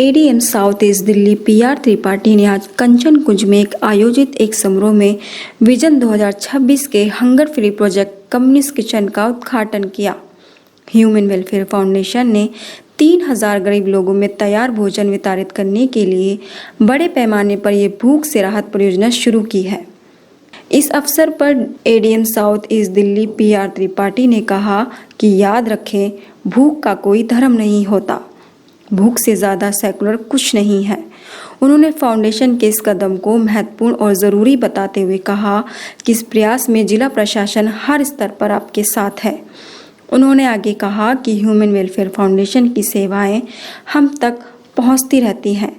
ADM south east Delhi PR Tripathi ने आज कंचन कुंज में आयोजित एक समारोह में विजन 2026 के hunger free project communist kitchen का उद्घाटन किया। ह्यूमन वेलफेयर फाउंडेशन ने 3000 गरीब लोगों में तैयार भोजन वितरित करने के लिए बड़े पैमाने पर यह भूख से राहत परियोजना शुरू की है। इस अवसर पर ADM south east Delhi PR Tripathi ने कहा कि याद रखें, भूख का कोई धर्म नहीं होता, भूख से ज़्यादा सेकुलर कुछ नहीं है। उन्होंने फाउंडेशन के इस कदम को महत्वपूर्ण और ज़रूरी बताते हुए कहा कि इस प्रयास में जिला प्रशासन हर स्तर पर आपके साथ है। उन्होंने आगे कहा कि ह्यूमन वेलफेयर फाउंडेशन की सेवाएं हम तक पहुंचती रहती हैं।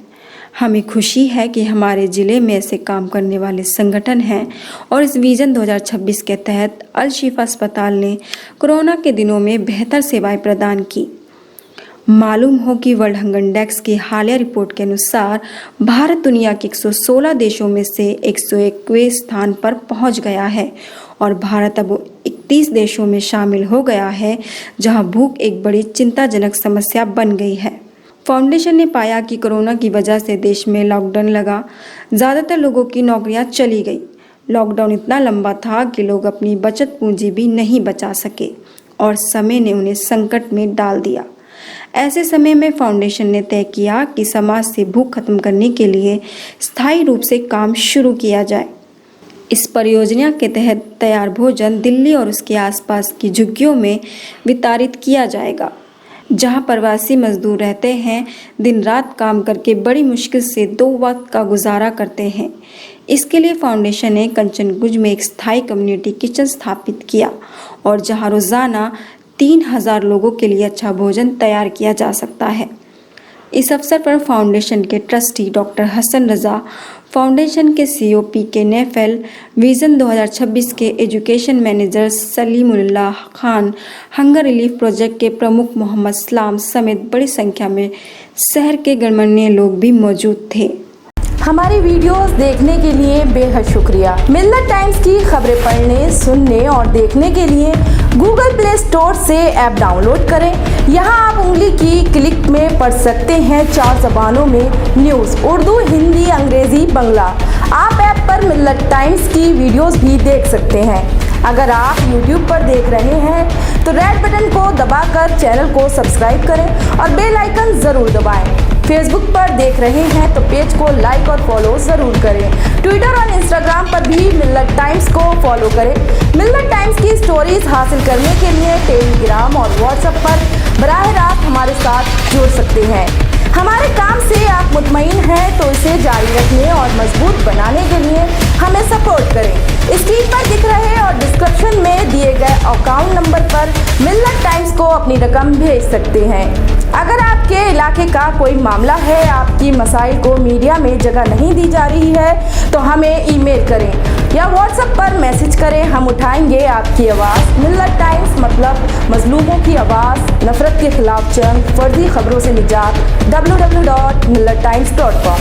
हमें खुशी है कि हमारे ज़िले में ऐसे काम करने वाले संगठन हैं और इस विजन 2026 के तहत अल शिफा अस्पताल ने कोरोना के दिनों में बेहतर सेवाएं प्रदान की। मालूम हो कि वर्ल्ड हंगर इंडेक्स की हालिया रिपोर्ट के अनुसार भारत दुनिया के 116 देशों में से 121वें स्थान पर पहुंच गया है और भारत अब 31 देशों में शामिल हो गया है जहां भूख एक बड़ी चिंताजनक समस्या बन गई है। फाउंडेशन ने पाया कि कोरोना की वजह से देश में लॉकडाउन लगा, ज़्यादातर लोगों की नौकरियां चली गई। लॉकडाउन इतना लंबा था कि लोग अपनी बचत पूंजी भी नहीं बचा सके और समय ने उन्हें संकट में डाल दिया। ऐसे समय में फाउंडेशन ने तय किया कि समाज से भूख खत्म करने के लिए स्थायी रूप से काम शुरू किया जाए। इस परियोजना के तहत तैयार भोजन दिल्ली और उसके आसपास की झुग्गियों में वितरित किया जाएगा, जहां प्रवासी मजदूर रहते हैं, दिन रात काम करके बड़ी मुश्किल से 2 वक्त का गुजारा करते हैं। इसके लिए फाउंडेशन ने कंचनकुंज में एक स्थायी कम्युनिटी किचन स्थापित किया और जहां रोज़ाना 3000 लोगों के लिए अच्छा भोजन तैयार किया जा सकता है। इस अवसर पर फाउंडेशन के trustee doctor Hasan Raza, foundation के सीईओ पीके नेफेल, विजन 2026 के education manager Salimullah Khan, hunger relief project के प्रमुख मोहम्मद सलाम समेत बड़ी संख्या में शहर के गणमान्य लोग भी मौजूद थे। हमारी वीडियोस देखने के लिए बेहद शुक्रिया। मिल्लत टाइम्स की खबरें पढ़ने, सुनने और देखने के लिए गूगल प्ले स्टोर से ऐप डाउनलोड करें। यहां आप उंगली की क्लिक में पढ़ सकते हैं 4 ज़बानों में न्यूज़, उर्दू, हिंदी, अंग्रेज़ी, बंगला। आप ऐप पर मिल्लत टाइम्स की वीडियोस भी देख सकते हैं। अगर आप YouTube पर देख रहे हैं तो रेड बटन को दबाकर चैनल को सब्सक्राइब करें और बेल आइकन ज़रूर दबाएं। फेसबुक पर देख रहे हैं तो पेज को लाइक और फॉलो ज़रूर करें। ट्विटर और इंस्टाग्राम पर भी मिल्लत टाइम्स को फॉलो करें। मिल्लत टाइम्स की स्टोरीज हासिल करने के लिए टेलीग्राम और व्हाट्सएप पर बराह रास्त हमारे साथ जुड़ सकते हैं। हमारे काम से आप मुतमईन हैं तो इसे जारी रखने और मजबूत बनाने के लिए हमें सपोर्ट करें। स्क्रीन पर दिख रहे और डिस्क्रिप्शन में दिए गए अकाउंट नंबर पर मिल्लत टाइम्स को अपनी रकम भेज सकते हैं। अगर आपके इलाके का कोई मामला है, आपकी मसाइल को मीडिया में जगह नहीं दी जा रही है तो हमें ईमेल करें या व्हाट्सएप पर मैसेज करें, हम उठाएंगे आपकी आवाज़। मिल्लत टाइम्स मतलब मजलूमों की आवाज़, नफरत के खिलाफ जंग, फर्जी खबरों से निजात। www.millattimes.com